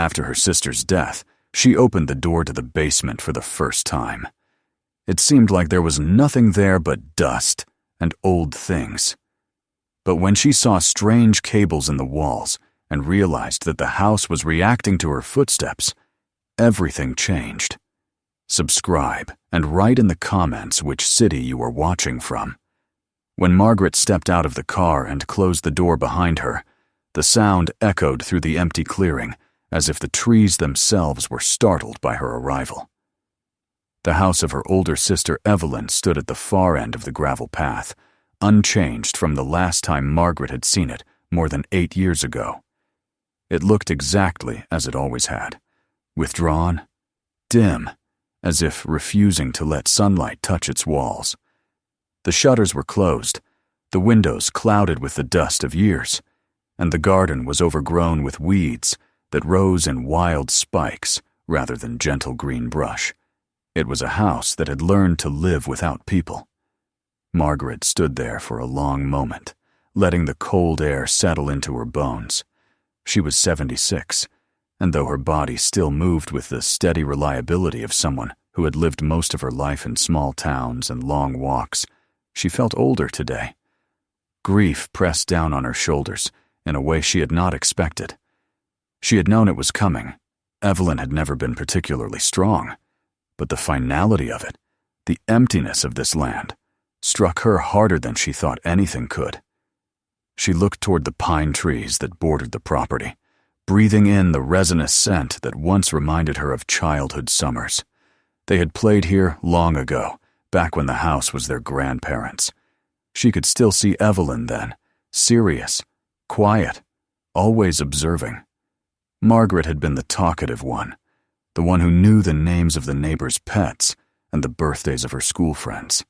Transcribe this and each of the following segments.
After her sister's death, she opened the door to the basement for the first time. It seemed like there was nothing there but dust and old things. But when she saw strange cables in the walls and realized that the house was reacting to her footsteps, everything changed. Subscribe and write in the comments which city you are watching from. When Margaret stepped out of the car and closed the door behind her, the sound echoed through the empty clearing as if the trees themselves were startled by her arrival. The house of her older sister Evelyn stood at the far end of the gravel path, unchanged from the last time Margaret had seen it more than 8 years ago. It looked exactly as it always had, withdrawn, dim, as if refusing to let sunlight touch its walls. The shutters were closed, the windows clouded with the dust of years, and the garden was overgrown with weeds that rose in wild spikes rather than gentle green brush. It was a house that had learned to live without people. Margaret stood there for a long moment, letting the cold air settle into her bones. She was 76, and though her body still moved with the steady reliability of someone who had lived most of her life in small towns and long walks, she felt older today. Grief pressed down on her shoulders in a way she had not expected. She had known it was coming. Evelyn had never been particularly strong, but the finality of it, the emptiness of this land, struck her harder than she thought anything could. She looked toward the pine trees that bordered the property, breathing in the resinous scent that once reminded her of childhood summers. They had played here long ago, back when the house was their grandparents'. She could still see Evelyn then, serious, quiet, always observing. Margaret had been the talkative one, the one who knew the names of the neighbors' pets and the birthdays of her school friends.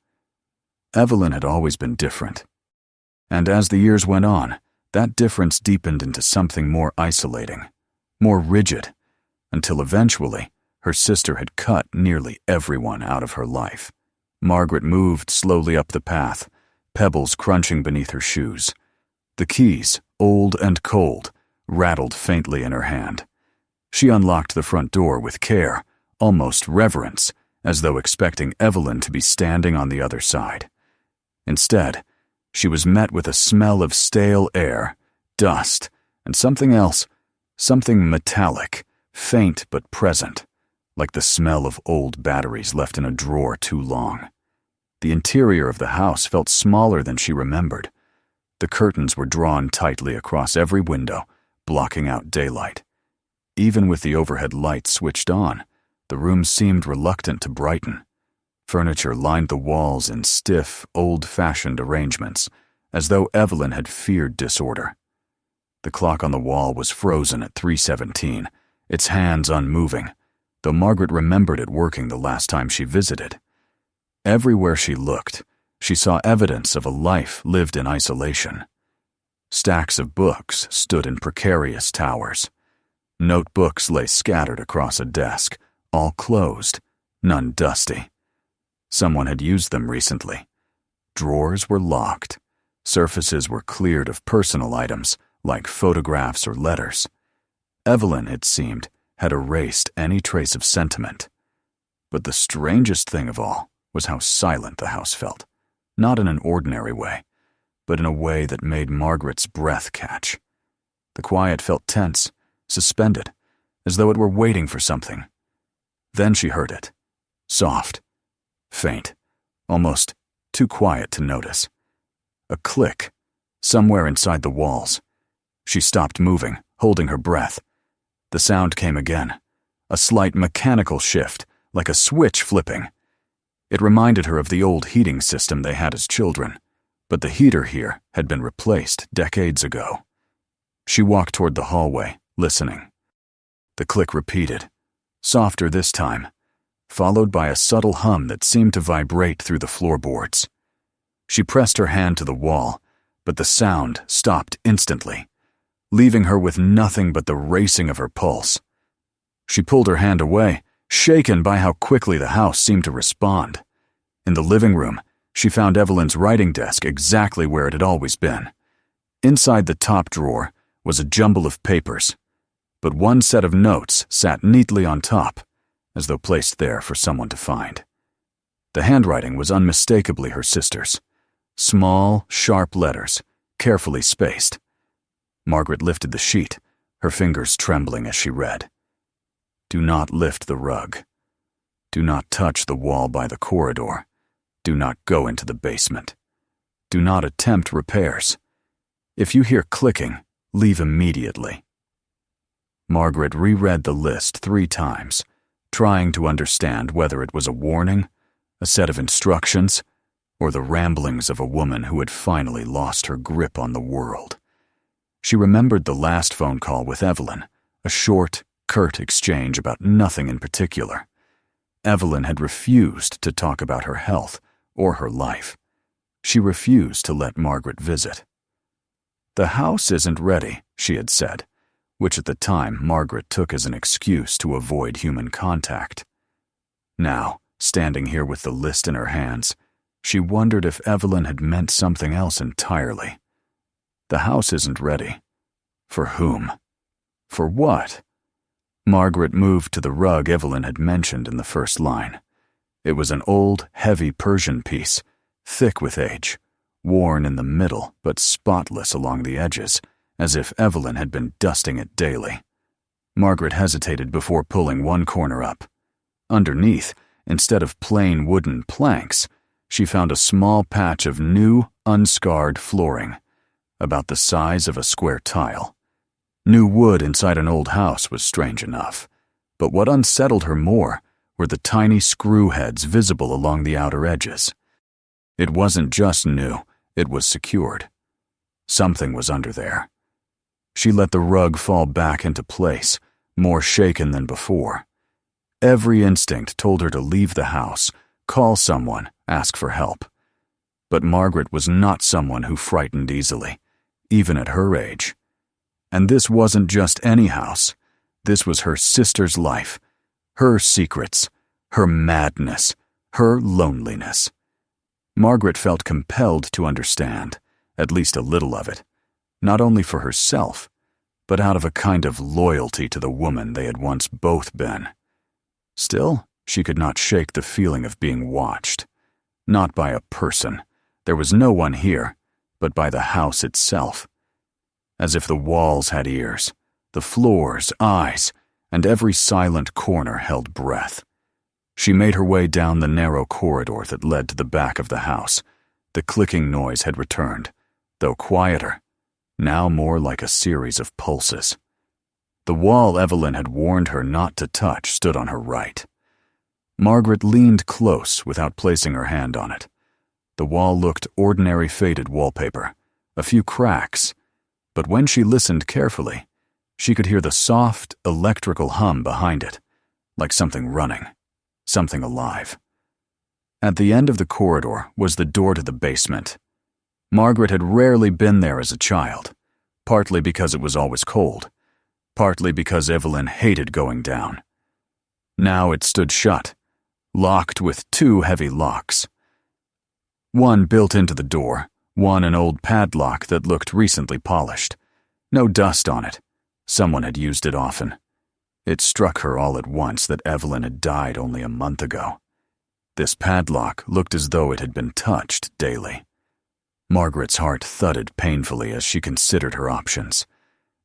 Evelyn had always been different. And as the years went on, that difference deepened into something more isolating, more rigid, until eventually her sister had cut nearly everyone out of her life. Margaret moved slowly up the path, pebbles crunching beneath her shoes. The keys, old and cold, rattled faintly in her hand. She unlocked the front door with care, almost reverence, as though expecting Evelyn to be standing on the other side. Instead, she was met with a smell of stale air, dust, and something else, something metallic, faint but present, like the smell of old batteries left in a drawer too long. The interior of the house felt smaller than she remembered. The curtains were drawn tightly across every window, blocking out daylight. Even with the overhead lights switched on, the room seemed reluctant to brighten. Furniture lined the walls in stiff, old-fashioned arrangements, as though Evelyn had feared disorder. The clock on the wall was frozen at 3:17, its hands unmoving, though Margaret remembered it working the last time she visited. Everywhere she looked, she saw evidence of a life lived in isolation. Stacks of books stood in precarious towers. Notebooks lay scattered across a desk, all closed, none dusty. Someone had used them recently. Drawers were locked. Surfaces were cleared of personal items, like photographs or letters. Evelyn, it seemed, had erased any trace of sentiment. But the strangest thing of all was how silent the house felt, not in an ordinary way, but in a way that made Margaret's breath catch. The quiet felt tense, suspended, as though it were waiting for something. Then she heard it. Soft, faint, almost too quiet to notice. A click, somewhere inside the walls. She stopped moving, holding her breath. The sound came again, a slight mechanical shift, like a switch flipping. It reminded her of the old heating system they had as children, but the heater here had been replaced decades ago. She walked toward the hallway, listening. The click repeated, softer this time, followed by a subtle hum that seemed to vibrate through the floorboards. She pressed her hand to the wall, but the sound stopped instantly, leaving her with nothing but the racing of her pulse. She pulled her hand away, shaken by how quickly the house seemed to respond. In the living room, she found Evelyn's writing desk exactly where it had always been. Inside the top drawer was a jumble of papers. but one set of notes sat neatly on top, as though placed there for someone to find. The handwriting was unmistakably her sister's. Small, sharp letters, carefully spaced. Margaret lifted the sheet, her fingers trembling as she read. Do not lift the rug. Do not touch the wall by the corridor. Do not go into the basement. Do not attempt repairs. If you hear clicking, leave immediately. Margaret reread the list 3 times, trying to understand whether it was a warning, a set of instructions, or the ramblings of a woman who had finally lost her grip on the world. She remembered the last phone call with Evelyn, a short, curt exchange about nothing in particular. Evelyn had refused to talk about her health or her life. She refused to let Margaret visit. The house isn't ready, she had said, which at the time Margaret took as an excuse to avoid human contact. Now, standing here with the list in her hands, she wondered if Evelyn had meant something else entirely. The house isn't ready. For whom? For what? Margaret moved to the rug Evelyn had mentioned in the first line. It was an old, heavy Persian piece, thick with age, worn in the middle but spotless along the edges, as if Evelyn had been dusting it daily. Margaret hesitated before pulling one corner up. Underneath, instead of plain wooden planks, she found a small patch of new, unscarred flooring, about the size of a square tile. New wood inside an old house was strange enough, but what unsettled her more were the tiny screw heads visible along the outer edges. It wasn't just new, it was secured. Something was under there. She let the rug fall back into place, more shaken than before. Every instinct told her to leave the house, call someone, ask for help. But Margaret was not someone who frightened easily, even at her age. And this wasn't just any house. This was her sister's life, her secrets, her madness, her loneliness. Margaret felt compelled to understand, at least a little of it, not only for herself, but out of a kind of loyalty to the woman they had once both been. Still, she could not shake the feeling of being watched. Not by a person. There was no one here, but by the house itself. As if the walls had ears, the floors eyes, and every silent corner held breath. She made her way down the narrow corridor that led to the back of the house. The clicking noise had returned, though quieter, now more like a series of pulses. The wall Evelyn had warned her not to touch stood on her right. Margaret leaned close without placing her hand on it. The wall looked ordinary faded wallpaper, a few cracks, but when she listened carefully, she could hear the soft, electrical hum behind it, like something running, something alive. At the end of the corridor was the door to the basement. Margaret had rarely been there as a child, partly because it was always cold, partly because Evelyn hated going down. Now it stood shut, locked with 2 heavy locks. One built into the door, one an old padlock that looked recently polished. No dust on it. Someone had used it often. It struck her all at once that Evelyn had died only a month ago. This padlock looked as though it had been touched daily. Margaret's heart thudded painfully as she considered her options.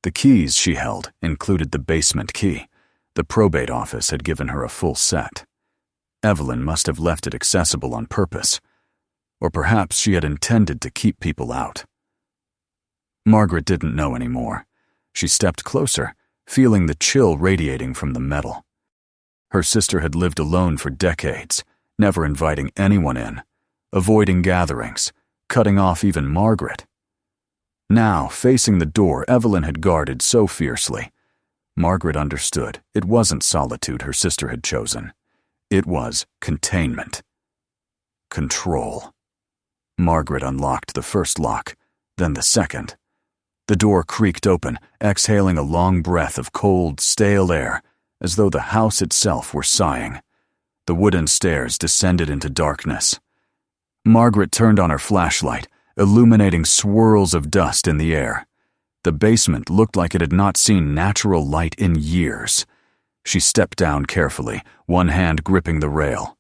The keys she held included the basement key. The probate office had given her a full set. Evelyn must have left it accessible on purpose. Or perhaps she had intended to keep people out. Margaret didn't know anymore. She stepped closer, feeling the chill radiating from the metal. Her sister had lived alone for decades, never inviting anyone in, avoiding gatherings, cutting off even Margaret. Now, facing the door Evelyn had guarded so fiercely, Margaret understood it wasn't solitude her sister had chosen. It was containment. Control. Margaret unlocked the first lock, then the second. The door creaked open, exhaling a long breath of cold, stale air, as though the house itself were sighing. The wooden stairs descended into darkness. Margaret turned on her flashlight, illuminating swirls of dust in the air. The basement looked like it had not seen natural light in years. She stepped down carefully, one hand gripping the rail.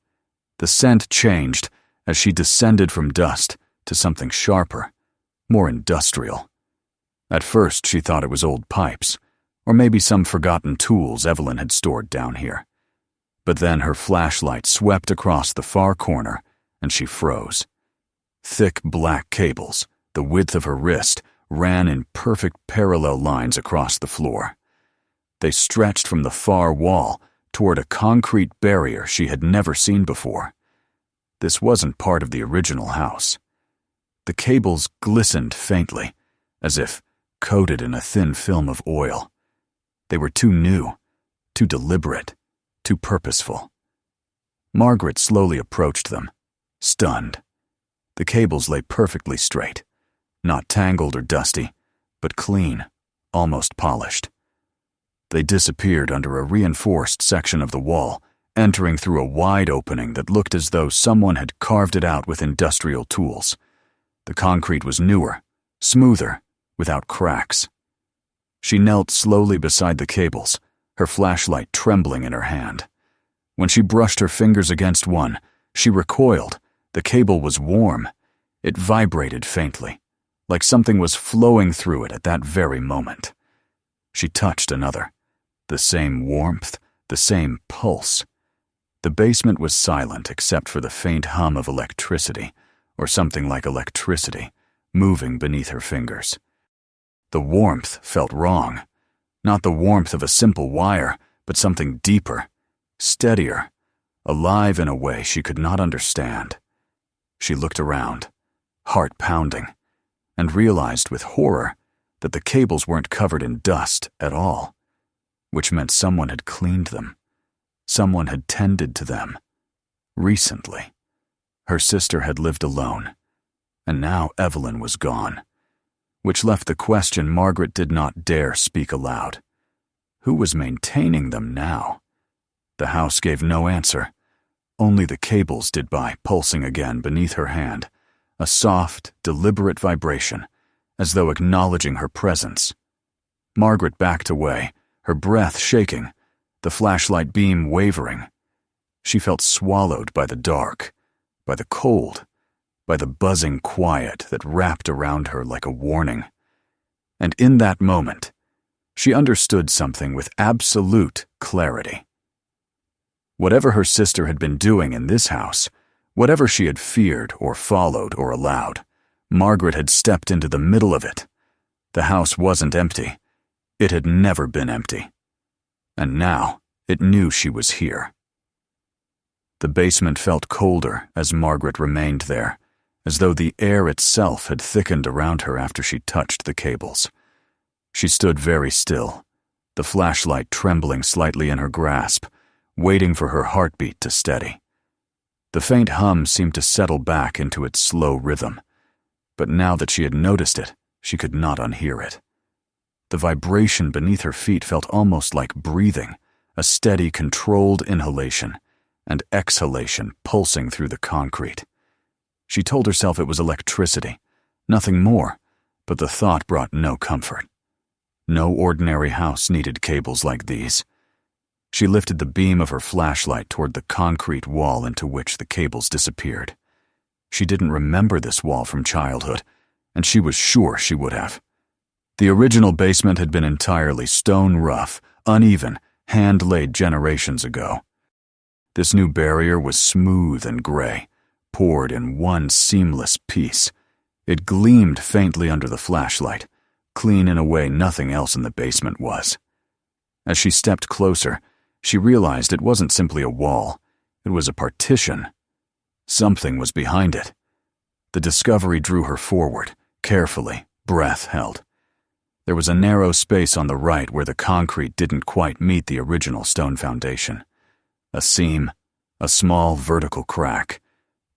The scent changed as she descended from dust to something sharper, more industrial. At first, she thought it was old pipes, or maybe some forgotten tools Evelyn had stored down here. But then her flashlight swept across the far corner, and she froze. Thick black cables, the width of her wrist, ran in perfect parallel lines across the floor. They stretched from the far wall toward a concrete barrier she had never seen before. This wasn't part of the original house. The cables glistened faintly, as if coated in a thin film of oil. They were too new, too deliberate, too purposeful. Margaret slowly approached them, stunned. The cables lay perfectly straight, not tangled or dusty, but clean, almost polished. They disappeared under a reinforced section of the wall, entering through a wide opening that looked as though someone had carved it out with industrial tools. The concrete was newer, smoother, without cracks. She knelt slowly beside the cables, her flashlight trembling in her hand. When she brushed her fingers against one, she recoiled. The cable was warm. It vibrated faintly, like something was flowing through it at that very moment. She touched another. The same warmth, the same pulse. The basement was silent except for the faint hum of electricity, or something like electricity, moving beneath her fingers. The warmth felt wrong. Not the warmth of a simple wire, but something deeper, steadier, alive in a way she could not understand. She looked around, heart pounding, and realized with horror that the cables weren't covered in dust at all, which meant someone had cleaned them. Someone had tended to them. Recently. Her sister had lived alone, and now Evelyn was gone, which left the question Margaret did not dare speak aloud. Who was maintaining them now? The house gave no answer. Only the cables did by, pulsing again beneath her hand, a soft, deliberate vibration, as though acknowledging her presence. Margaret backed away, her breath shaking, the flashlight beam wavering. She felt swallowed by the dark, by the cold, by the buzzing quiet that wrapped around her like a warning. And in that moment, she understood something with absolute clarity. Whatever her sister had been doing in this house, whatever she had feared or followed or allowed, Margaret had stepped into the middle of it. The house wasn't empty. It had never been empty. And now it knew she was here. The basement felt colder as Margaret remained there, as though the air itself had thickened around her after she touched the cables. She stood very still, the flashlight trembling slightly in her grasp, waiting for her heartbeat to steady. The faint hum seemed to settle back into its slow rhythm, but now that she had noticed it, she could not unhear it. The vibration beneath her feet felt almost like breathing, a steady, controlled inhalation and exhalation pulsing through the concrete. She told herself it was electricity, nothing more, but the thought brought no comfort. No ordinary house needed cables like these. She lifted the beam of her flashlight toward the concrete wall into which the cables disappeared. She didn't remember this wall from childhood, and she was sure she would have. The original basement had been entirely stone rough, uneven, hand-laid generations ago. This new barrier was smooth and gray, poured in one seamless piece. It gleamed faintly under the flashlight, clean in a way nothing else in the basement was. As she stepped closer, she realized it wasn't simply a wall. It was a partition. Something was behind it. The discovery drew her forward, carefully, breath held. There was a narrow space on the right where the concrete didn't quite meet the original stone foundation. A seam, a small vertical crack,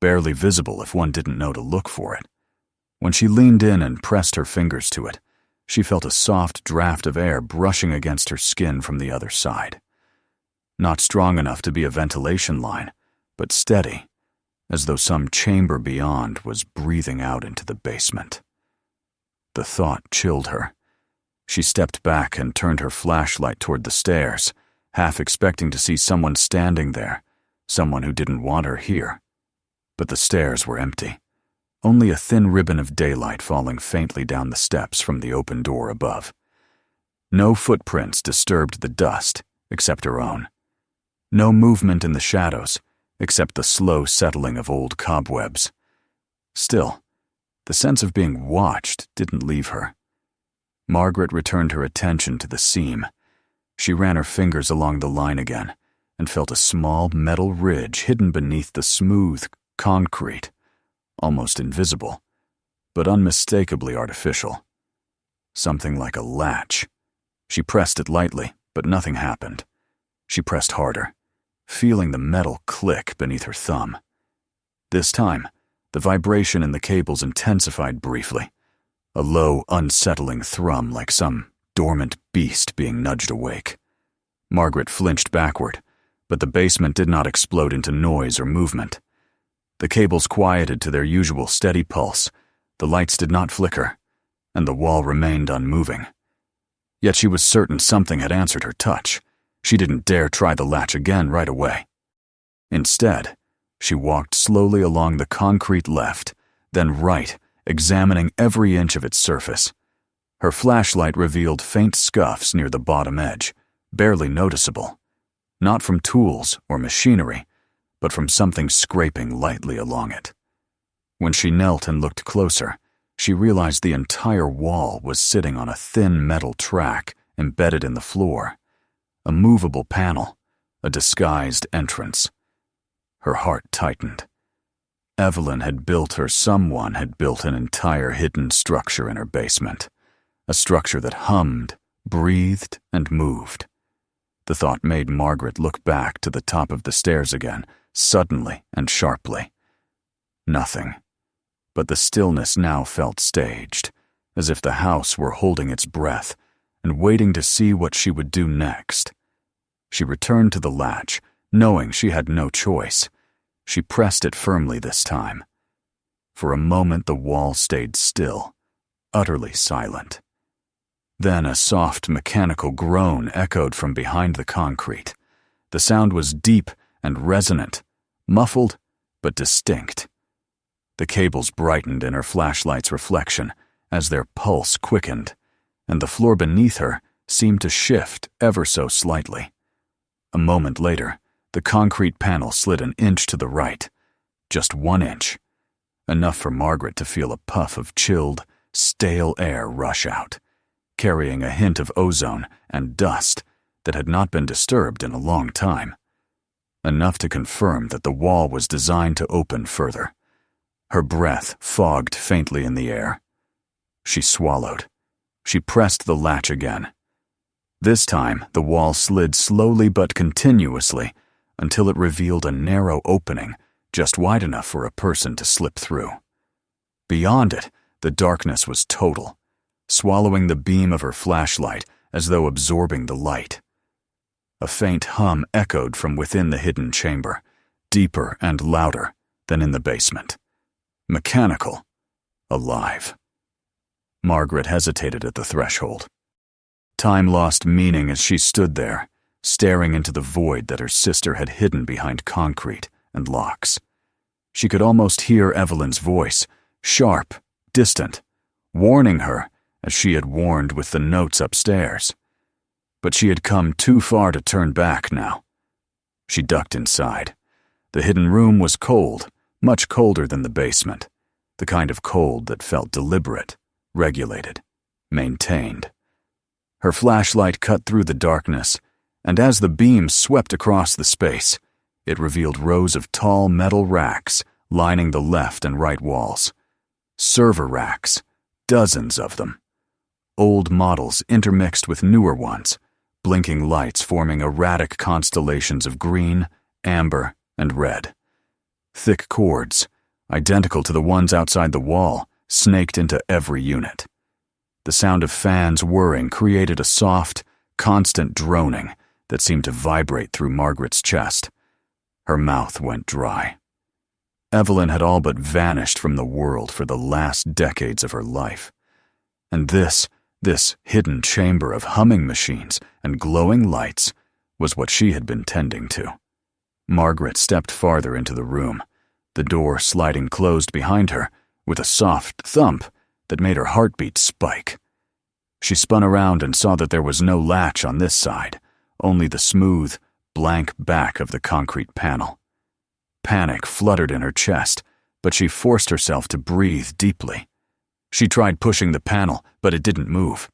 barely visible if one didn't know to look for it. When she leaned in and pressed her fingers to it, she felt a soft draft of air brushing against her skin from the other side. Not strong enough to be a ventilation line, but steady, as though some chamber beyond was breathing out into the basement. The thought chilled her. She stepped back and turned her flashlight toward the stairs, half expecting to see someone standing there, someone who didn't want her here. But the stairs were empty, only a thin ribbon of daylight falling faintly down the steps from the open door above. No footprints disturbed the dust, except her own. No movement in the shadows, except the slow settling of old cobwebs. Still, the sense of being watched didn't leave her. Margaret returned her attention to the seam. She ran her fingers along the line again and felt a small metal ridge hidden beneath the smooth concrete, almost invisible, but unmistakably artificial. Something like a latch. She pressed it lightly, but nothing happened. She pressed harder, feeling the metal click beneath her thumb. This time, the vibration in the cables intensified briefly, a low, unsettling thrum like some dormant beast being nudged awake. Margaret flinched backward, but the basement did not explode into noise or movement. The cables quieted to their usual steady pulse, the lights did not flicker, and the wall remained unmoving. Yet she was certain something had answered her touch. She didn't dare try the latch again right away. Instead, she walked slowly along the concrete left, then right, examining every inch of its surface. Her flashlight revealed faint scuffs near the bottom edge, barely noticeable. Not from tools or machinery, but from something scraping lightly along it. When she knelt and looked closer, she realized the entire wall was sitting on a thin metal track embedded in the floor. A movable panel, a disguised entrance. Her heart tightened. Evelyn had built, or someone had built, an entire hidden structure in her basement. A structure that hummed, breathed, and moved. The thought made Margaret look back to the top of the stairs again, suddenly and sharply. Nothing. But the stillness now felt staged, as if the house were holding its breath and waiting to see what she would do next. She returned to the latch, knowing she had no choice. She pressed it firmly this time. For a moment the wall stayed still, utterly silent. Then a soft mechanical groan echoed from behind the concrete. The sound was deep and resonant, muffled but distinct. The cables brightened in her flashlight's reflection as their pulse quickened, and the floor beneath her seemed to shift ever so slightly. A moment later, the concrete panel slid an inch to the right, just 1 inch, enough for Margaret to feel a puff of chilled, stale air rush out, carrying a hint of ozone and dust that had not been disturbed in a long time. Enough to confirm that the wall was designed to open further. Her breath fogged faintly in the air. She swallowed. She pressed the latch again. This time, the wall slid slowly but continuously until it revealed a narrow opening just wide enough for a person to slip through. Beyond it, the darkness was total, swallowing the beam of her flashlight as though absorbing the light. A faint hum echoed from within the hidden chamber, deeper and louder than in the basement. Mechanical, alive. Margaret hesitated at the threshold. Time lost meaning as she stood there, staring into the void that her sister had hidden behind concrete and locks. She could almost hear Evelyn's voice, sharp, distant, warning her as she had warned with the notes upstairs. But she had come too far to turn back now. She ducked inside. The hidden room was cold, much colder than the basement, the kind of cold that felt deliberate, regulated, maintained. Her flashlight cut through the darkness, and as the beam swept across the space, it revealed rows of tall metal racks lining the left and right walls. Server racks, dozens of them. Old models intermixed with newer ones, blinking lights forming erratic constellations of green, amber, and red. Thick cords, identical to the ones outside the wall, snaked into every unit. The sound of fans whirring created a soft, constant droning that seemed to vibrate through Margaret's chest. Her mouth went dry. Evelyn had all but vanished from the world for the last decades of her life. And this This hidden chamber of humming machines and glowing lights was what she had been tending to. Margaret stepped farther into the room, the door sliding closed behind her with a soft thump that made her heartbeat spike. She spun around and saw that there was no latch on this side, only the smooth, blank back of the concrete panel. Panic fluttered in her chest, but she forced herself to breathe deeply. She tried pushing the panel, but it didn't move.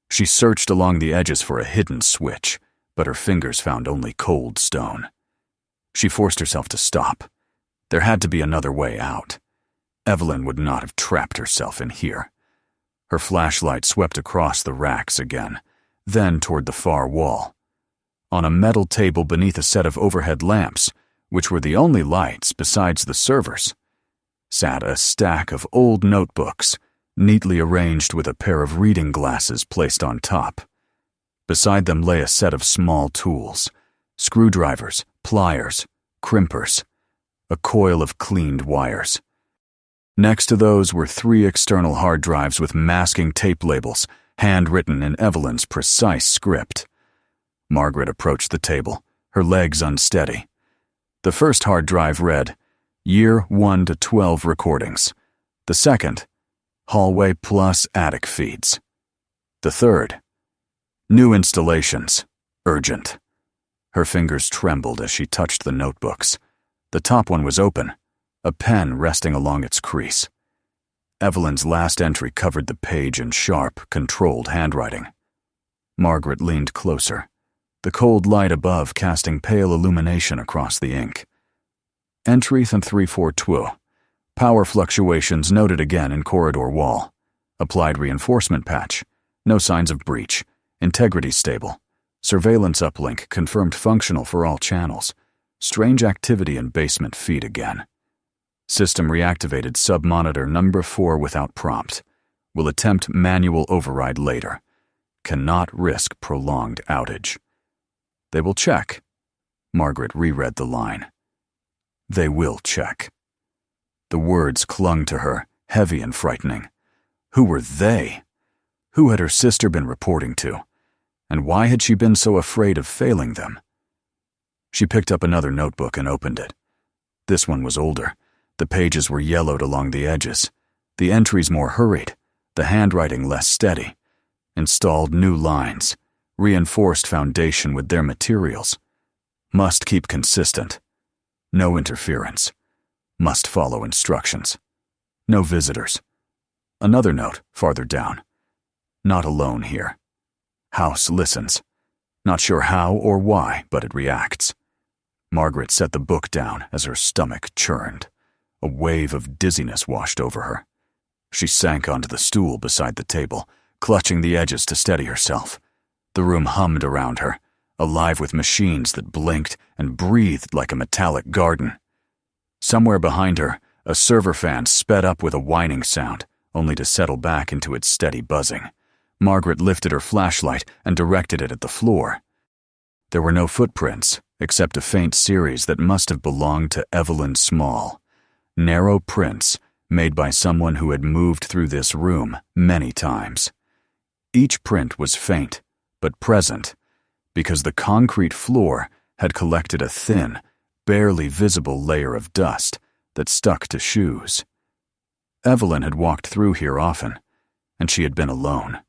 She searched along the edges for a hidden switch, but her fingers found only cold stone. She forced herself to stop. There had to be another way out. Evelyn would not have trapped herself in here. Her flashlight swept across the racks again, then toward the far wall. On a metal table beneath a set of overhead lamps, which were the only lights besides the servers, sat a stack of old notebooks, neatly arranged with a pair of reading glasses placed on top. Beside them lay a set of small tools, screwdrivers, pliers, crimpers, a coil of cleaned wires. Next to those were 3 external hard drives with masking tape labels, handwritten in Evelyn's precise script. Margaret approached the table, her legs unsteady. The first hard drive read, Year 1 to 12 recordings. The second, Hallway plus attic feeds. The third, New installations, urgent. Her fingers trembled as she touched the notebooks. The top one was open, a pen resting along its crease. Evelyn's last entry covered the page in sharp, controlled handwriting. Margaret leaned closer, the cold light above casting pale illumination across the ink. Entry 342. Power fluctuations noted again in corridor wall. Applied reinforcement patch. No signs of breach. Integrity stable. Surveillance uplink confirmed functional for all channels. Strange activity in basement feed again. System reactivated sub-monitor number 4 without prompt. Will attempt manual override later. Cannot risk prolonged outage. They will check. Margaret reread the line. They will check. The words clung to her, heavy and frightening. Who were they? Who had her sister been reporting to? And why had she been so afraid of failing them? She picked up another notebook and opened it. This one was older. The pages were yellowed along the edges. The entries more hurried, the handwriting less steady. Installed new lines, reinforced foundation with their materials. Must keep consistent. No interference. Must follow instructions. No visitors. Another note farther down. Not alone here. House listens. Not sure how or why, but it reacts. Margaret set the book down as her stomach churned. A wave of dizziness washed over her. She sank onto the stool beside the table, clutching the edges to steady herself. The room hummed around her, alive with machines that blinked and breathed like a metallic garden. Somewhere behind her, a server fan sped up with a whining sound, only to settle back into its steady buzzing. Margaret lifted her flashlight and directed it at the floor. There were no footprints, except a faint series that must have belonged to Evelyn Small. Narrow prints made by someone who had moved through this room many times. Each print was faint, but present, because the concrete floor had collected a thin, barely visible layer of dust that stuck to shoes. Evelyn had walked through here often, and she had been alone.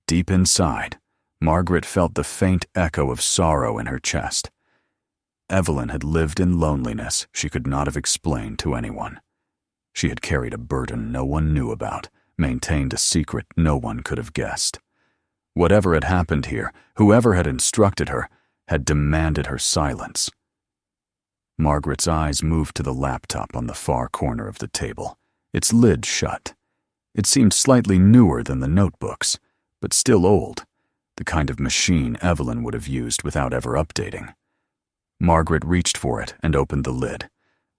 Deep inside, Margaret felt the faint echo of sorrow in her chest. Evelyn had lived in loneliness she could not have explained to anyone. She had carried a burden no one knew about, maintained a secret no one could have guessed. Whatever had happened here, whoever had instructed her, had demanded her silence. Margaret's eyes moved to the laptop on the far corner of the table, its lid shut. It seemed slightly newer than the notebooks, but still old, the kind of machine Evelyn would have used without ever updating. Margaret reached for it and opened the lid.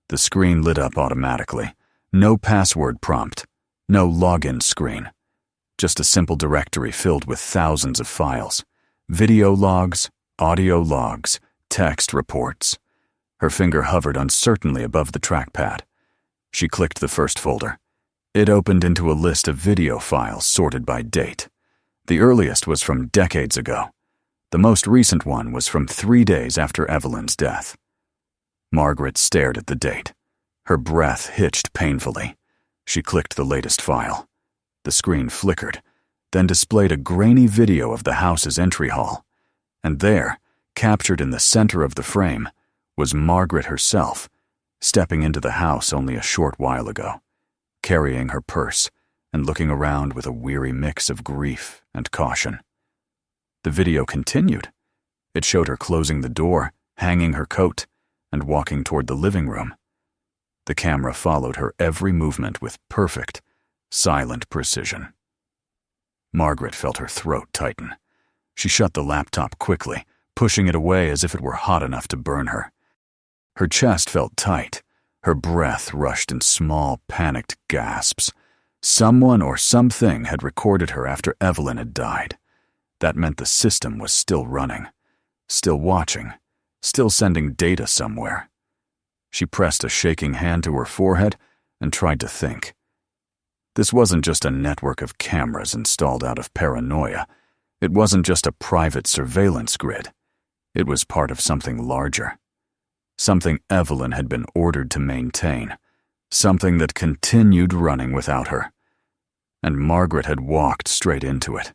The screen lit up automatically. No password prompt, no login screen. Just a simple directory filled with thousands of files. Video logs, audio logs, text reports. Her finger hovered uncertainly above the trackpad. She clicked the first folder. It opened into a list of video files sorted by date. The earliest was from decades ago. The most recent one was from 3 days after Evelyn's death. Margaret stared at the date. Her breath hitched painfully. She clicked the latest file. The screen flickered, then displayed a grainy video of the house's entry hall. And there, captured in the center of the frame, was Margaret herself, stepping into the house only a short while ago, carrying her purse and looking around with a weary mix of grief and caution. The video continued. It showed her closing the door, hanging her coat, and walking toward the living room. The camera followed her every movement with perfect, silent precision. Margaret felt her throat tighten. She shut the laptop quickly, pushing it away as if it were hot enough to burn her. Her chest felt tight. Her breath rushed in small, panicked gasps. Someone or something had recorded her after Evelyn had died. That meant the system was still running, still watching, still sending data somewhere. She pressed a shaking hand to her forehead and tried to think. This wasn't just a network of cameras installed out of paranoia. It wasn't just a private surveillance grid. It was part of something larger. Something Evelyn had been ordered to maintain. Something that continued running without her. And Margaret had walked straight into it.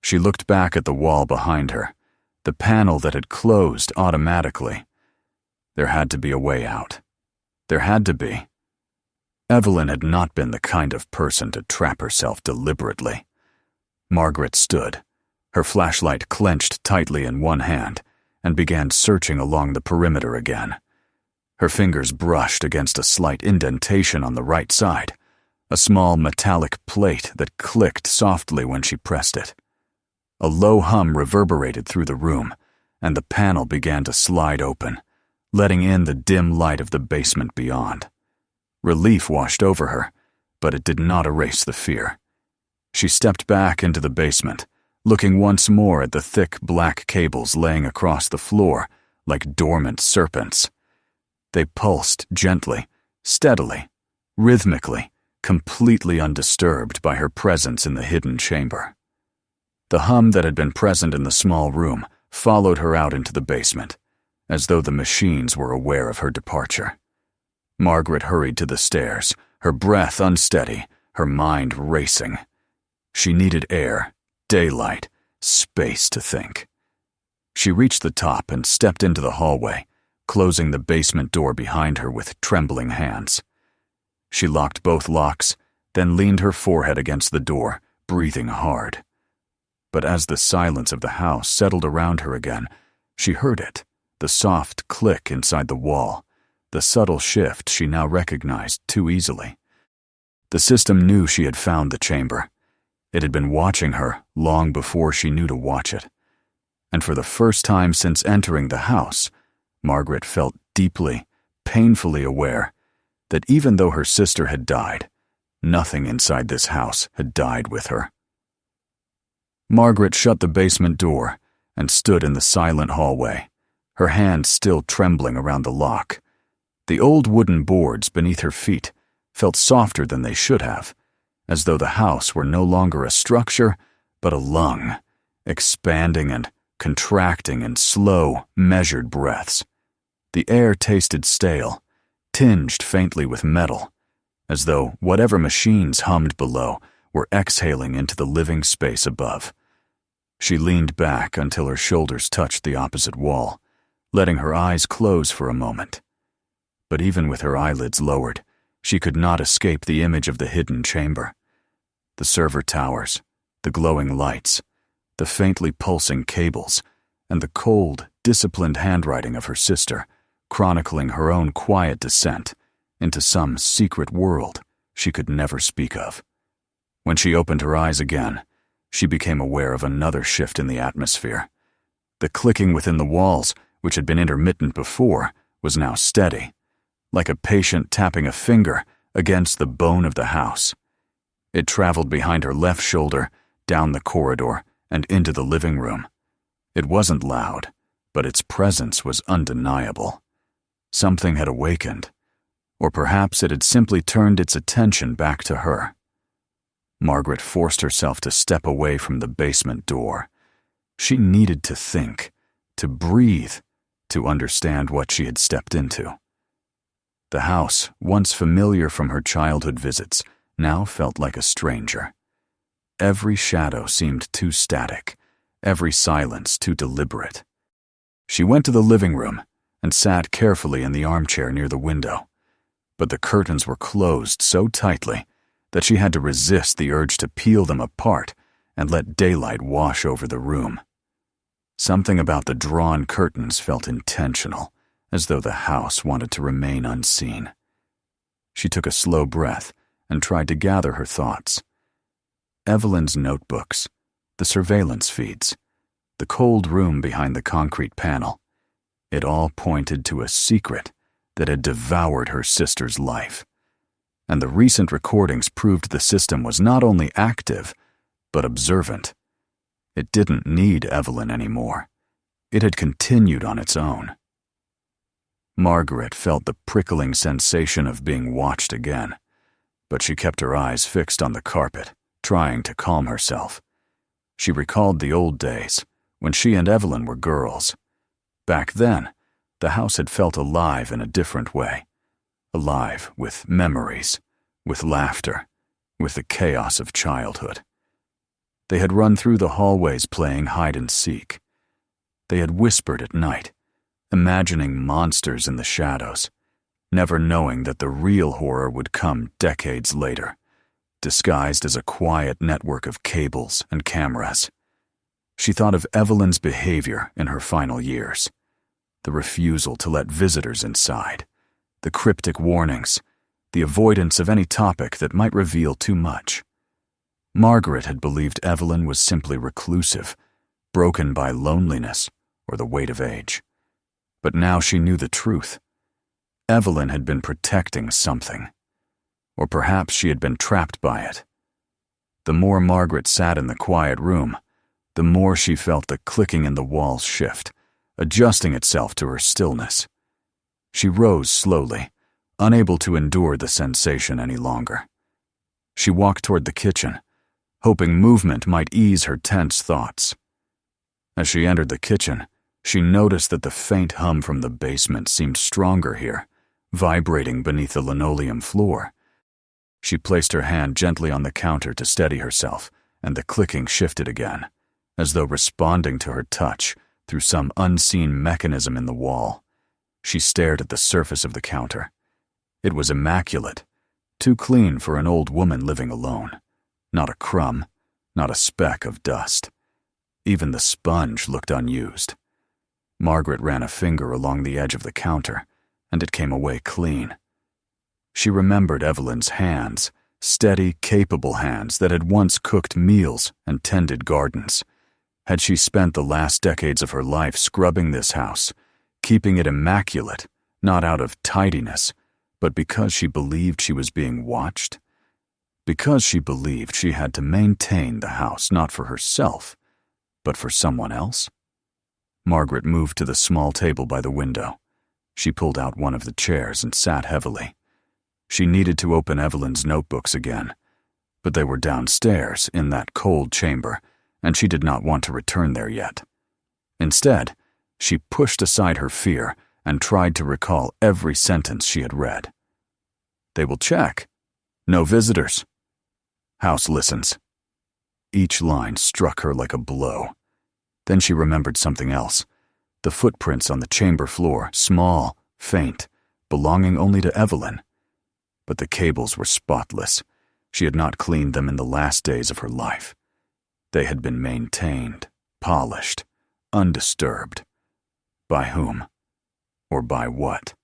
She looked back at the wall behind her, the panel that had closed automatically. There had to be a way out. There had to be. Evelyn had not been the kind of person to trap herself deliberately. Margaret stood, her flashlight clenched tightly in one hand, and began searching along the perimeter again. Her fingers brushed against a slight indentation on the right side, a small metallic plate that clicked softly when she pressed it. A low hum reverberated through the room, and the panel began to slide open, letting in the dim light of the basement beyond. Relief washed over her, but it did not erase the fear. She stepped back into the basement, looking once more at the thick black cables laying across the floor like dormant serpents. They pulsed gently, steadily, rhythmically, completely undisturbed by her presence in the hidden chamber. The hum that had been present in the small room followed her out into the basement, as though the machines were aware of her departure. Margaret hurried to the stairs, her breath unsteady, her mind racing. She needed air, daylight, space to think. She reached the top and stepped into the hallway, closing the basement door behind her with trembling hands. She locked both locks, then leaned her forehead against the door, breathing hard. But as the silence of the house settled around her again, she heard it, the soft click inside the wall, the subtle shift she now recognized too easily. The system knew she had found the chamber. It had been watching her long before she knew to watch it. And for the first time since entering the house, Margaret felt deeply, painfully aware that even though her sister had died, nothing inside this house had died with her. Margaret shut the basement door and stood in the silent hallway, her hands still trembling around the lock. The old wooden boards beneath her feet felt softer than they should have, as though the house were no longer a structure, but a lung, expanding and contracting in slow, measured breaths. The air tasted stale, tinged faintly with metal, as though whatever machines hummed below were exhaling into the living space above. She leaned back until her shoulders touched the opposite wall, letting her eyes close for a moment. But even with her eyelids lowered, she could not escape the image of the hidden chamber. The server towers, the glowing lights, the faintly pulsing cables, and the cold, disciplined handwriting of her sister, chronicling her own quiet descent into some secret world she could never speak of. When she opened her eyes again, she became aware of another shift in the atmosphere. The clicking within the walls, which had been intermittent before, was now steady, like a patient tapping a finger against the bone of the house. It traveled behind her left shoulder, down the corridor, and into the living room. It wasn't loud, but its presence was undeniable. Something had awakened, or perhaps it had simply turned its attention back to her. Margaret forced herself to step away from the basement door. She needed to think, to breathe, to understand what she had stepped into. The house, once familiar from her childhood visits, now felt like a stranger. Every shadow seemed too static, every silence too deliberate. She went to the living room and sat carefully in the armchair near the window, but the curtains were closed so tightly that she had to resist the urge to peel them apart and let daylight wash over the room. Something about the drawn curtains felt intentional, as though the house wanted to remain unseen. She took a slow breath and tried to gather her thoughts. Evelyn's notebooks, the surveillance feeds, the cold room behind the concrete panel. It all pointed to a secret that had devoured her sister's life. And the recent recordings proved the system was not only active, but observant. It didn't need Evelyn anymore. It had continued on its own. Margaret felt the prickling sensation of being watched again, but she kept her eyes fixed on the carpet, trying to calm herself. She recalled the old days, when she and Evelyn were girls. Back then, the house had felt alive in a different way. Alive with memories, with laughter, with the chaos of childhood. They had run through the hallways playing hide and seek. They had whispered at night, imagining monsters in the shadows, never knowing that the real horror would come decades later, disguised as a quiet network of cables and cameras. She thought of Evelyn's behavior in her final years, the refusal to let visitors inside, the cryptic warnings, the avoidance of any topic that might reveal too much. Margaret had believed Evelyn was simply reclusive, broken by loneliness or the weight of age. But now she knew the truth. Evelyn had been protecting something. Or perhaps she had been trapped by it. The more Margaret sat in the quiet room, the more she felt the clicking in the walls shift, adjusting itself to her stillness. She rose slowly, unable to endure the sensation any longer. She walked toward the kitchen, hoping movement might ease her tense thoughts. As she entered the kitchen, she noticed that the faint hum from the basement seemed stronger here, vibrating beneath the linoleum floor. She placed her hand gently on the counter to steady herself, and the clicking shifted again, as though responding to her touch through some unseen mechanism in the wall. She stared at the surface of the counter. It was immaculate, too clean for an old woman living alone. Not a crumb, not a speck of dust. Even the sponge looked unused. Margaret ran a finger along the edge of the counter, and it came away clean. She remembered Evelyn's hands, steady, capable hands that had once cooked meals and tended gardens. Had she spent the last decades of her life scrubbing this house, keeping it immaculate, not out of tidiness, but because she believed she was being watched? Because she believed she had to maintain the house not for herself, but for someone else? Margaret moved to the small table by the window. She pulled out one of the chairs and sat heavily. She needed to open Evelyn's notebooks again, but they were downstairs in that cold chamber, and she did not want to return there yet. Instead, she pushed aside her fear and tried to recall every sentence she had read. They will check. No visitors. House listens. Each line struck her like a blow. Then she remembered something else. The footprints on the chamber floor, small, faint, belonging only to Evelyn. But the cables were spotless. She had not cleaned them in the last days of her life. They had been maintained, polished, undisturbed. By whom? Or by what?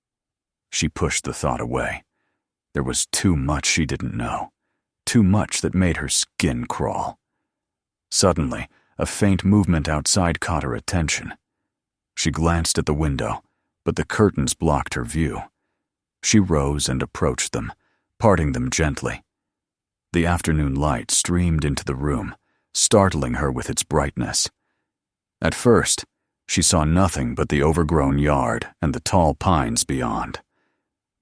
She pushed the thought away. There was too much she didn't know. Too much that made her skin crawl. Suddenly, a faint movement outside caught her attention. She glanced at the window, but the curtains blocked her view. She rose and approached them, parting them gently. The afternoon light streamed into the room, startling her with its brightness. At first, she saw nothing but the overgrown yard and the tall pines beyond.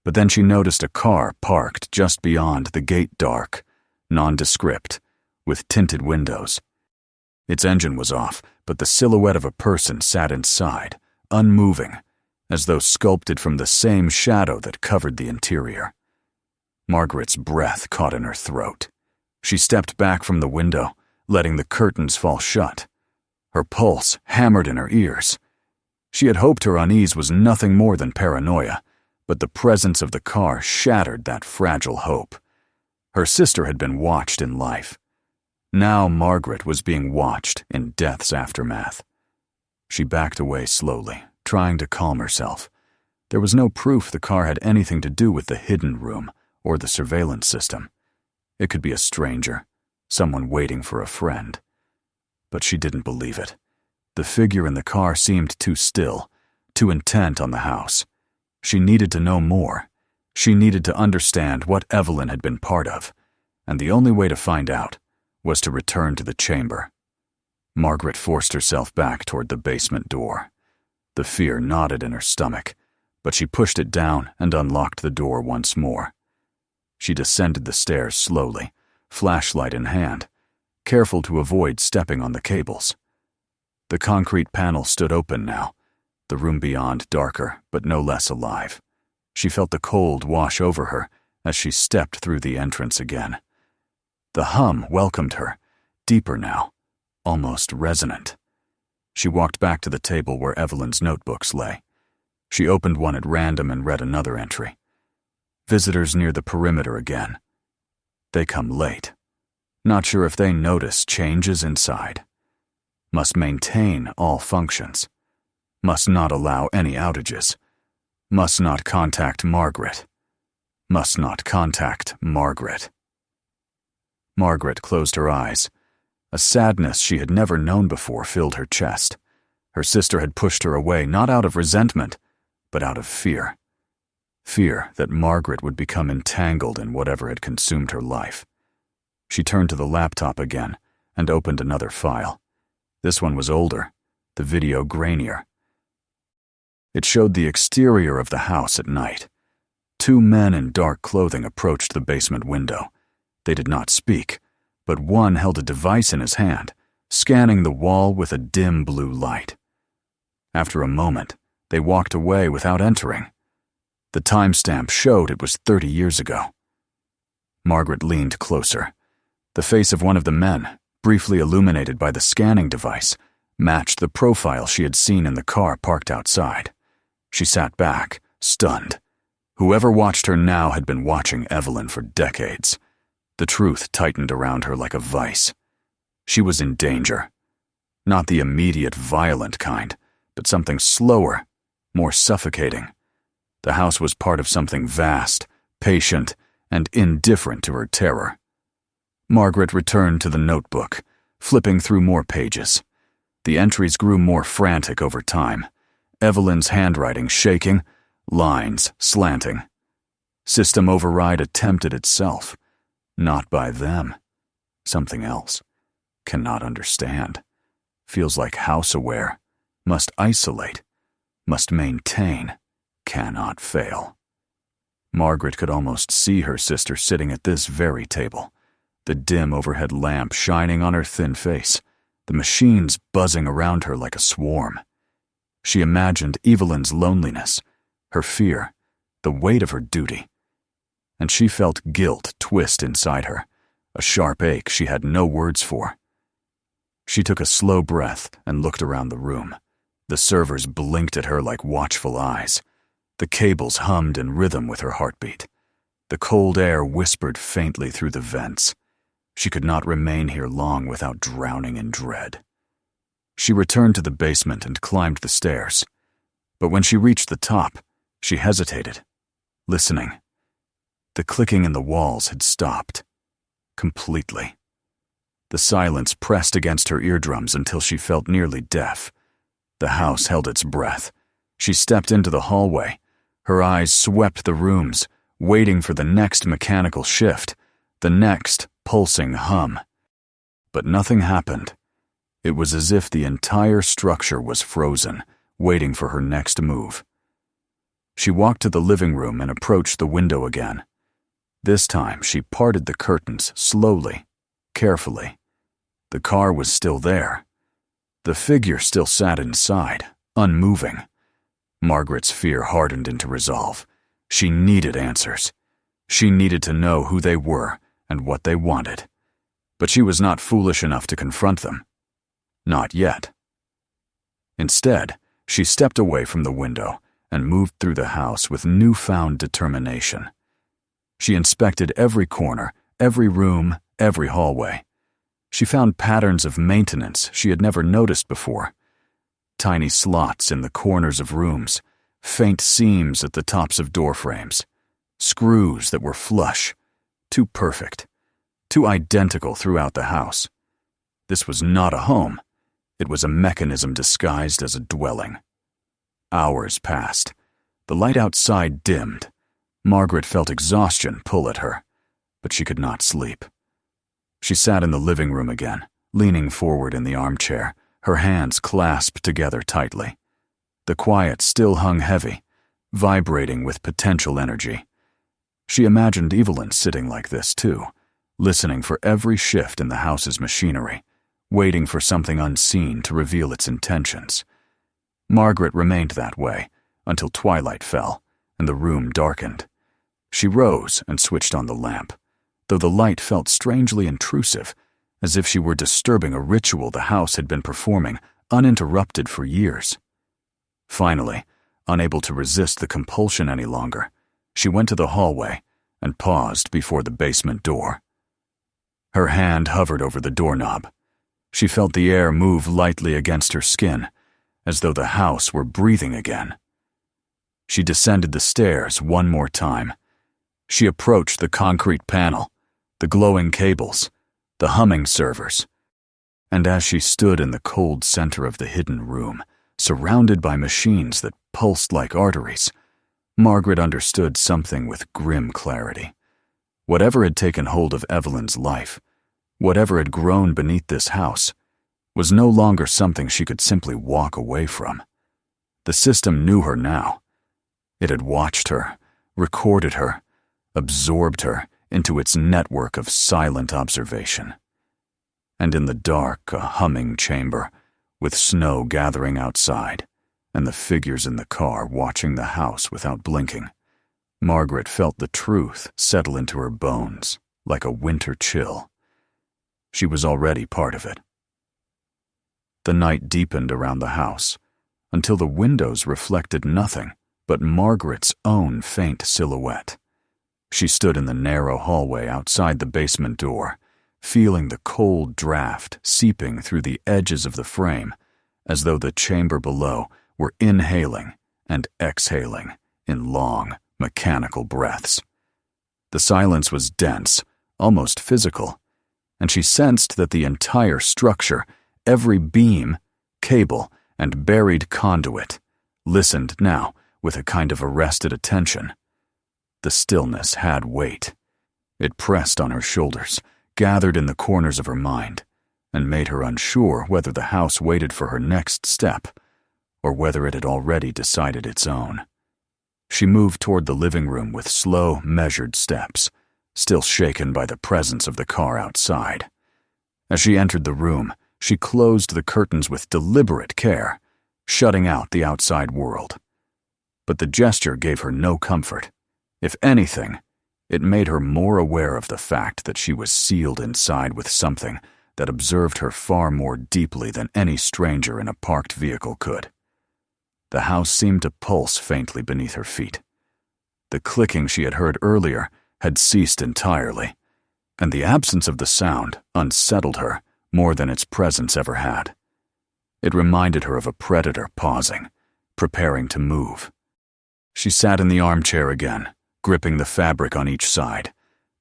But then she noticed a car parked just beyond the gate, dark, nondescript, with tinted windows. Its engine was off, but the silhouette of a person sat inside, unmoving, as though sculpted from the same shadow that covered the interior. Margaret's breath caught in her throat. She stepped back from the window, letting the curtains fall shut. Her pulse hammered in her ears. She had hoped her unease was nothing more than paranoia, but the presence of the car shattered that fragile hope. Her sister had been watched in life. Now Margaret was being watched in death's aftermath. She backed away slowly, trying to calm herself. There was no proof the car had anything to do with the hidden room or the surveillance system. It could be a stranger, someone waiting for a friend. But she didn't believe it. The figure in the car seemed too still, too intent on the house. She needed to know more. She needed to understand what Evelyn had been part of, and the only way to find out was to return to the chamber. Margaret forced herself back toward the basement door. The fear knotted in her stomach, but she pushed it down and unlocked the door once more. She descended the stairs slowly, flashlight in hand, careful to avoid stepping on the cables. The concrete panel stood open now, the room beyond darker but no less alive. She felt the cold wash over her as she stepped through the entrance again. The hum welcomed her, deeper now, almost resonant. She walked back to the table where Evelyn's notebooks lay. She opened one at random and read another entry. Visitors near the perimeter again. They come late. Not sure if they notice changes inside. Must maintain all functions. Must not allow any outages. Must not contact Margaret. Must not contact Margaret. Margaret closed her eyes. A sadness she had never known before filled her chest. Her sister had pushed her away not out of resentment, but out of fear. Fear that Margaret would become entangled in whatever had consumed her life. She turned to the laptop again and opened another file. This one was older, the video grainier. It showed the exterior of the house at night. Two men in dark clothing approached the basement window. They did not speak, but one held a device in his hand, scanning the wall with a dim blue light. After a moment, they walked away without entering. The timestamp showed it was 30 years ago. Margaret leaned closer. The face of one of the men, briefly illuminated by the scanning device, matched the profile she had seen in the car parked outside. She sat back, stunned. Whoever watched her now had been watching Evelyn for decades. The truth tightened around her like a vice. She was in danger. Not the immediate violent kind, but something slower, more suffocating. The house was part of something vast, patient, and indifferent to her terror. Margaret returned to the notebook, flipping through more pages. The entries grew more frantic over time, Evelyn's handwriting shaking, lines slanting. System override attempted itself. Not by them. Something else. Cannot understand. Feels like house-aware. Must isolate. Must maintain. Cannot fail. Margaret could almost see her sister sitting at this very table, the dim overhead lamp shining on her thin face, the machines buzzing around her like a swarm. She imagined Evelyn's loneliness, her fear, the weight of her duty. And she felt guilt twist inside her, a sharp ache she had no words for. She took a slow breath and looked around the room. The servers blinked at her like watchful eyes. The cables hummed in rhythm with her heartbeat. The cold air whispered faintly through the vents. She could not remain here long without drowning in dread. She returned to the basement and climbed the stairs. But when she reached the top, she hesitated, listening. The clicking in the walls had stopped. Completely. The silence pressed against her eardrums until she felt nearly deaf. The house held its breath. She stepped into the hallway. Her eyes swept the rooms, waiting for the next mechanical shift, the next pulsing hum. But nothing happened. It was as if the entire structure was frozen, waiting for her next move. She walked to the living room and approached the window again. This time she parted the curtains slowly, carefully. The car was still there. The figure still sat inside, unmoving. Margaret's fear hardened into resolve. She needed answers. She needed to know who they were and what they wanted. But she was not foolish enough to confront them. Not yet. Instead, she stepped away from the window and moved through the house with newfound determination. She inspected every corner, every room, every hallway. She found patterns of maintenance she had never noticed before. Tiny slots in the corners of rooms, faint seams at the tops of door frames, screws that were flush, too perfect, too identical throughout the house. This was not a home. It was a mechanism disguised as a dwelling. Hours passed. The light outside dimmed. Margaret felt exhaustion pull at her, but she could not sleep. She sat in the living room again, leaning forward in the armchair, her hands clasped together tightly. The quiet still hung heavy, vibrating with potential energy. She imagined Evelyn sitting like this too, listening for every shift in the house's machinery, waiting for something unseen to reveal its intentions. Margaret remained that way until twilight fell and the room darkened. She rose and switched on the lamp, though the light felt strangely intrusive, as if she were disturbing a ritual the house had been performing uninterrupted for years. Finally, unable to resist the compulsion any longer, she went to the hallway and paused before the basement door. Her hand hovered over the doorknob. She felt the air move lightly against her skin, as though the house were breathing again. She descended the stairs one more time. She approached the concrete panel, the glowing cables, the humming servers, and as she stood in the cold center of the hidden room, surrounded by machines that pulsed like arteries, Margaret understood something with grim clarity. Whatever had taken hold of Evelyn's life, whatever had grown beneath this house, was no longer something she could simply walk away from. The system knew her now. It had watched her, recorded her, absorbed her into its network of silent observation. And in the dark, a humming chamber, with snow gathering outside, and the figures in the car watching the house without blinking, Margaret felt the truth settle into her bones like a winter chill. She was already part of it. The night deepened around the house, until the windows reflected nothing but Margaret's own faint silhouette. She stood in the narrow hallway outside the basement door, feeling the cold draft seeping through the edges of the frame, as though the chamber below were inhaling and exhaling in long, mechanical breaths. The silence was dense, almost physical, and she sensed that the entire structure, every beam, cable, and buried conduit, listened now with a kind of arrested attention. The stillness had weight. It pressed on her shoulders, gathered in the corners of her mind, and made her unsure whether the house waited for her next step, or whether it had already decided its own. She moved toward the living room with slow, measured steps, still shaken by the presence of the car outside. As she entered the room, she closed the curtains with deliberate care, shutting out the outside world. But the gesture gave her no comfort. If anything, it made her more aware of the fact that she was sealed inside with something that observed her far more deeply than any stranger in a parked vehicle could. The house seemed to pulse faintly beneath her feet. The clicking she had heard earlier had ceased entirely, and the absence of the sound unsettled her more than its presence ever had. It reminded her of a predator pausing, preparing to move. She sat in the armchair again, gripping the fabric on each side,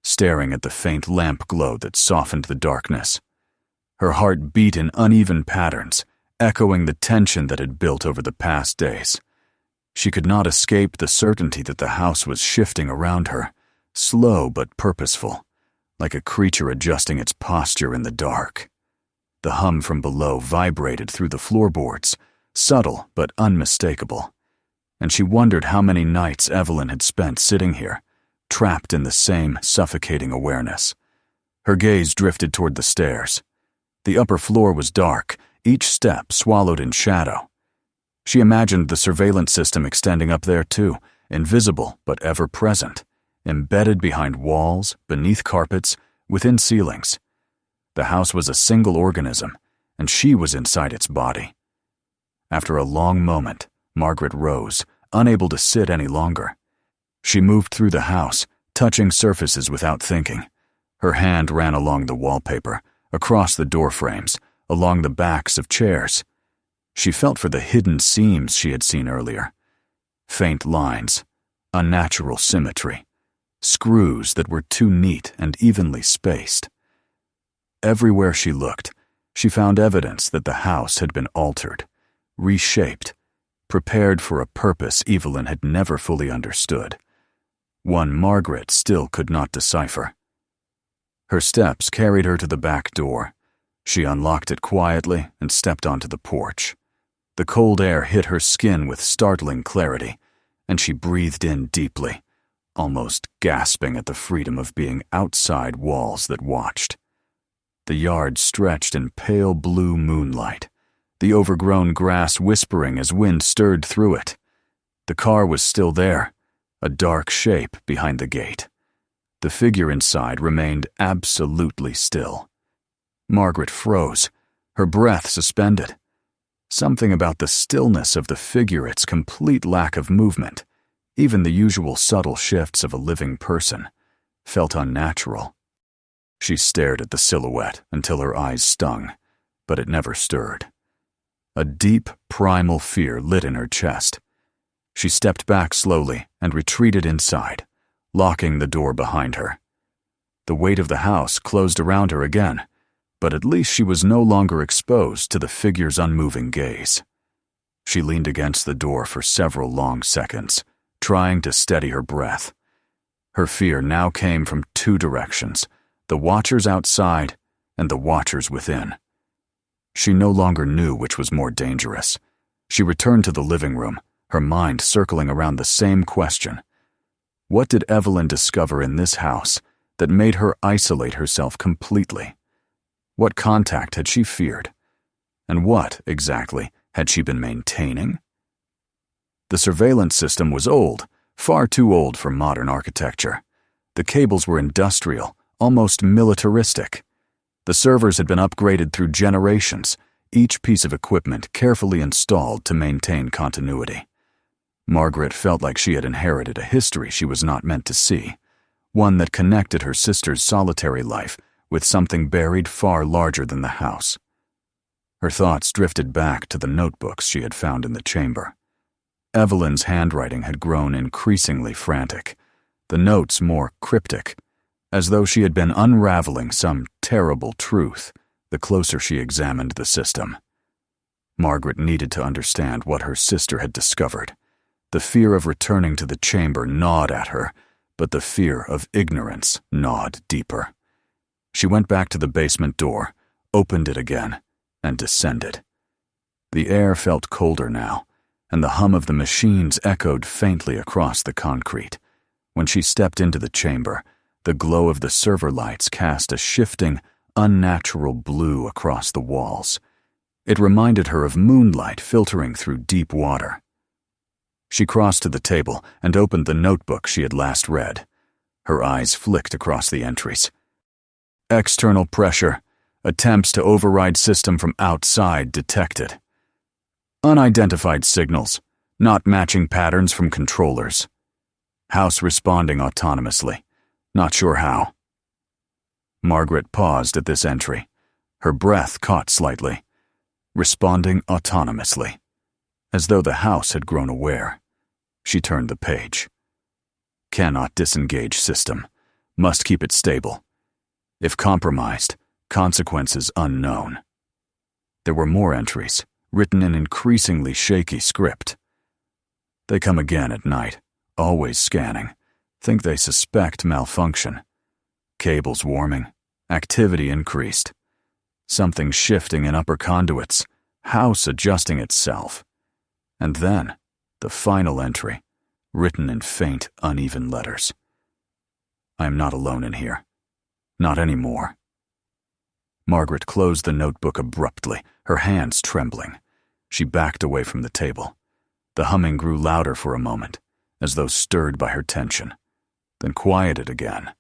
staring at the faint lamp glow that softened the darkness. Her heart beat in uneven patterns, echoing the tension that had built over the past days. She could not escape the certainty that the house was shifting around her, slow but purposeful, like a creature adjusting its posture in the dark. The hum from below vibrated through the floorboards, subtle but unmistakable, and she wondered how many nights Evelyn had spent sitting here, trapped in the same suffocating awareness. Her gaze drifted toward the stairs. The upper floor was dark, each step swallowed in shadow. She imagined the surveillance system extending up there too, invisible but ever present, embedded behind walls, beneath carpets, within ceilings. The house was a single organism, and she was inside its body. After a long moment, Margaret rose, unable to sit any longer. She moved through the house, touching surfaces without thinking. Her hand ran along the wallpaper, across the door frames, along the backs of chairs. She felt for the hidden seams she had seen earlier. Faint lines, unnatural symmetry, screws that were too neat and evenly spaced. Everywhere she looked, she found evidence that the house had been altered, reshaped, prepared for a purpose Evelyn had never fully understood, one Margaret still could not decipher. Her steps carried her to the back door. She unlocked it quietly and stepped onto the porch. The cold air hit her skin with startling clarity, and she breathed in deeply, almost gasping at the freedom of being outside walls that watched. The yard stretched in pale blue moonlight, the overgrown grass whispering as wind stirred through it. The car was still there, a dark shape behind the gate. The figure inside remained absolutely still. Margaret froze, her breath suspended. Something about the stillness of the figure, its complete lack of movement, even the usual subtle shifts of a living person, felt unnatural. She stared at the silhouette until her eyes stung, but it never stirred. A deep, primal fear lit in her chest. She stepped back slowly and retreated inside, locking the door behind her. The weight of the house closed around her again, but at least she was no longer exposed to the figure's unmoving gaze. She leaned against the door for several long seconds, trying to steady her breath. Her fear now came from two directions, the watchers outside and the watchers within. She no longer knew which was more dangerous. She returned to the living room, her mind circling around the same question. What did Evelyn discover in this house that made her isolate herself completely? What contact had she feared? And what, exactly, had she been maintaining? The surveillance system was old, far too old for modern architecture. The cables were industrial, almost militaristic. The servers had been upgraded through generations, each piece of equipment carefully installed to maintain continuity. Margaret felt like she had inherited a history she was not meant to see, one that connected her sister's solitary life with something buried far larger than the house. Her thoughts drifted back to the notebooks she had found in the chamber. Evelyn's handwriting had grown increasingly frantic, the notes more cryptic, as though she had been unraveling some terrible truth the closer she examined the system. Margaret needed to understand what her sister had discovered. The fear of returning to the chamber gnawed at her, but the fear of ignorance gnawed deeper. She went back to the basement door, opened it again, and descended. The air felt colder now, and the hum of the machines echoed faintly across the concrete. When she stepped into the chamber, the glow of the server lights cast a shifting, unnatural blue across the walls. It reminded her of moonlight filtering through deep water. She crossed to the table and opened the notebook she had last read. Her eyes flicked across the entries. External pressure. Attempts to override system from outside detected. Unidentified signals. Not matching patterns from controllers. House responding autonomously. Not sure how. Margaret paused at this entry. Her breath caught slightly. Responding autonomously. As though the house had grown aware. She turned the page. Cannot disengage system. Must keep it stable. If compromised, consequences unknown. There were more entries, written in increasingly shaky script. They come again at night, always scanning. Think they suspect malfunction. Cables warming. Activity increased. Something shifting in upper conduits. House adjusting itself. And then, the final entry, written in faint, uneven letters. I am not alone in here. Not anymore. Margaret closed the notebook abruptly, her hands trembling. She backed away from the table. The humming grew louder for a moment, as though stirred by her tension, then quieted again.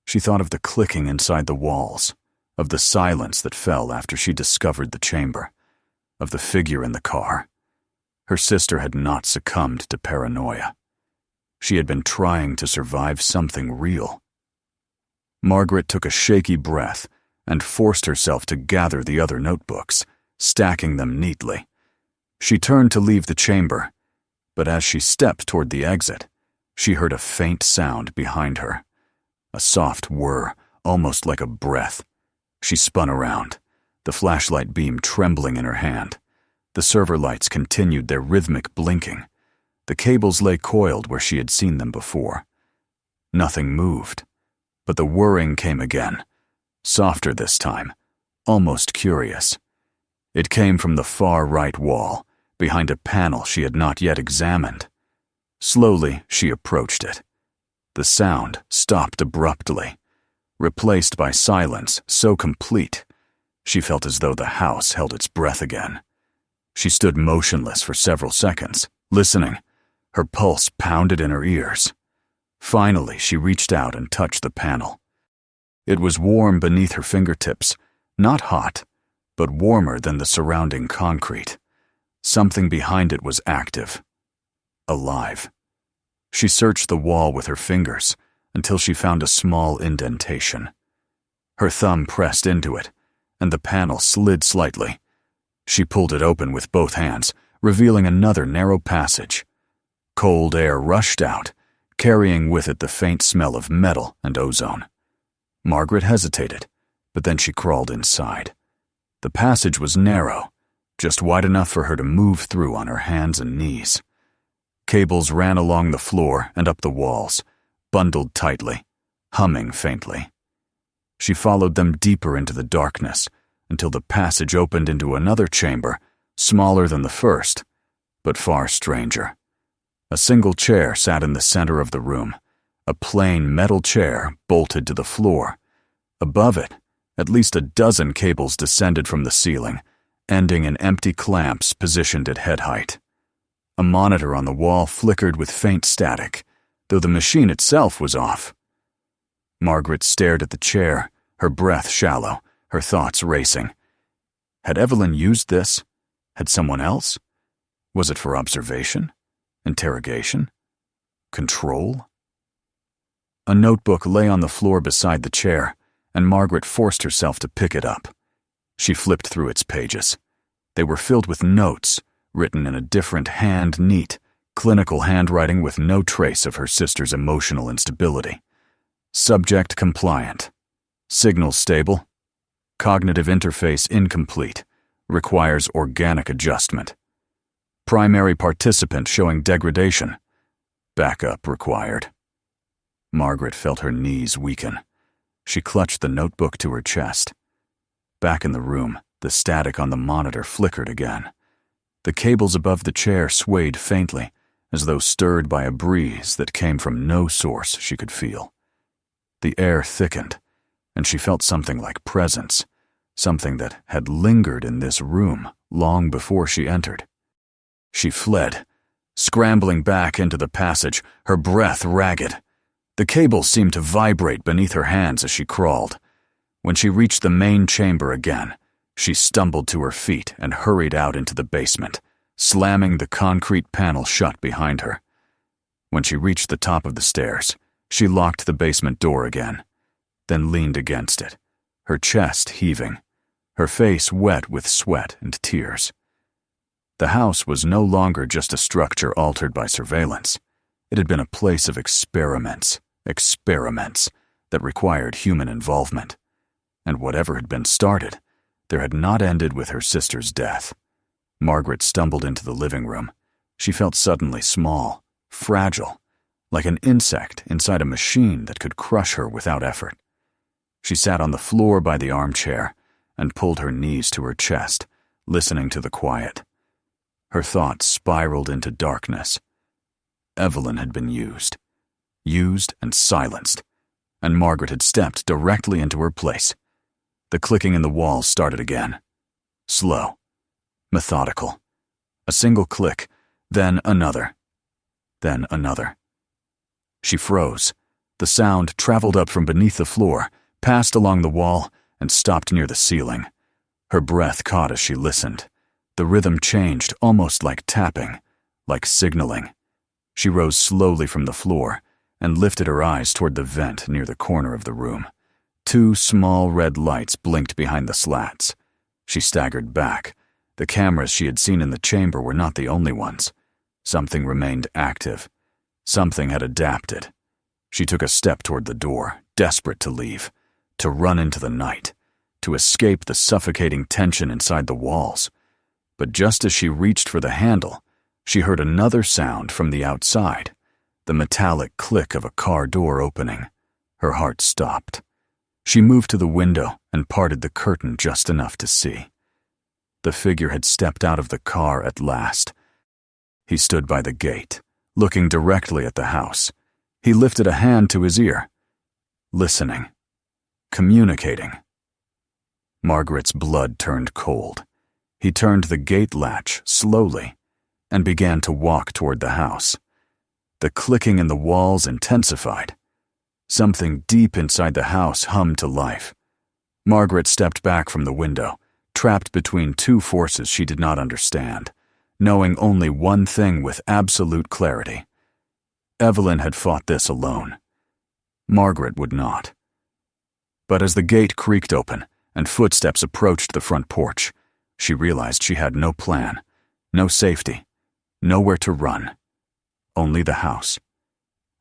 She thought of the clicking inside the walls, of the silence that fell after she discovered the chamber, of the figure in the car. Her sister had not succumbed to paranoia. She had been trying to survive something real. Margaret took a shaky breath and forced herself to gather the other notebooks, stacking them neatly. She turned to leave the chamber, but as she stepped toward the exit, she heard a faint sound behind her. A soft whir, almost like a breath. She spun around, the flashlight beam trembling in her hand. The server lights continued their rhythmic blinking. The cables lay coiled where she had seen them before. Nothing moved, but the whirring came again, softer this time, almost curious. It came from the far right wall, behind a panel she had not yet examined. Slowly, she approached it. The sound stopped abruptly, replaced by silence so complete, she felt as though the house held its breath again. She stood motionless for several seconds, listening. Her pulse pounded in her ears. Finally, she reached out and touched the panel. It was warm beneath her fingertips, not hot, but warmer than the surrounding concrete. Something behind it was active, alive. She searched the wall with her fingers until she found a small indentation. Her thumb pressed into it, and the panel slid slightly. She pulled it open with both hands, revealing another narrow passage. Cold air rushed out, carrying with it the faint smell of metal and ozone. Margaret hesitated, but then she crawled inside. The passage was narrow, just wide enough for her to move through on her hands and knees. Cables ran along the floor and up the walls, bundled tightly, humming faintly. She followed them deeper into the darkness until the passage opened into another chamber, smaller than the first, but far stranger. A single chair sat in the center of the room, a plain metal chair bolted to the floor. Above it, at least a dozen cables descended from the ceiling, ending in empty clamps positioned at head height. A monitor on the wall flickered with faint static, though the machine itself was off. Margaret stared at the chair, her breath shallow, her thoughts racing. Had Evelyn used this? Had someone else? Was it for observation? Interrogation? Control? A notebook lay on the floor beside the chair, and Margaret forced herself to pick it up. She flipped through its pages. They were filled with notes, written in a different neat, clinical handwriting with no trace of her sister's emotional instability. Subject compliant. Signal stable. Cognitive interface incomplete. Requires organic adjustment. Primary participant showing degradation. Backup required. Margaret felt her knees weaken. She clutched the notebook to her chest. Back in the room, the static on the monitor flickered again. The cables above the chair swayed faintly, as though stirred by a breeze that came from no source she could feel. The air thickened, and she felt something like presence, something that had lingered in this room long before she entered. She fled, scrambling back into the passage, her breath ragged. The cables seemed to vibrate beneath her hands as she crawled. When she reached the main chamber again, she stumbled to her feet and hurried out into the basement, slamming the concrete panel shut behind her. When she reached the top of the stairs, she locked the basement door again, then leaned against it, her chest heaving, her face wet with sweat and tears. The house was no longer just a structure altered by surveillance. It had been a place of experiments that required human involvement. And whatever had been started, there had not ended with her sister's death. Margaret stumbled into the living room. She felt suddenly small, fragile, like an insect inside a machine that could crush her without effort. She sat on the floor by the armchair and pulled her knees to her chest, listening to the quiet. Her thoughts spiraled into darkness. Evelyn had been used and silenced, and Margaret had stepped directly into her place. The clicking in the walls started again. Slow. Methodical. A single click, then another. Then another. She froze. The sound traveled up from beneath the floor, passed along the wall, and stopped near the ceiling. Her breath caught as she listened. The rhythm changed, almost like tapping, like signaling. She rose slowly from the floor and lifted her eyes toward the vent near the corner of the room. 2 small red lights blinked behind the slats. She staggered back. The cameras she had seen in the chamber were not the only ones. Something remained active. Something had adapted. She took a step toward the door, desperate to leave, to run into the night, to escape the suffocating tension inside the walls. But just as she reached for the handle, she heard another sound from the outside, the metallic click of a car door opening. Her heart stopped. She moved to the window and parted the curtain just enough to see. The figure had stepped out of the car at last. He stood by the gate, looking directly at the house. He lifted a hand to his ear, listening, communicating. Margaret's blood turned cold. He turned the gate latch slowly and began to walk toward the house. The clicking in the walls intensified. Something deep inside the house hummed to life. Margaret stepped back from the window, trapped between 2 forces she did not understand, knowing only one thing with absolute clarity. Evelyn had fought this alone. Margaret would not. But as the gate creaked open and footsteps approached the front porch, she realized she had no plan, no safety, nowhere to run. Only the house.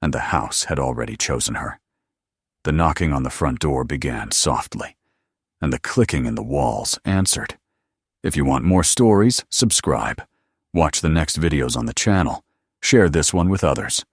And the house had already chosen her. The knocking on the front door began softly, and the clicking in the walls answered. If you want more stories, subscribe. Watch the next videos on the channel. Share this one with others.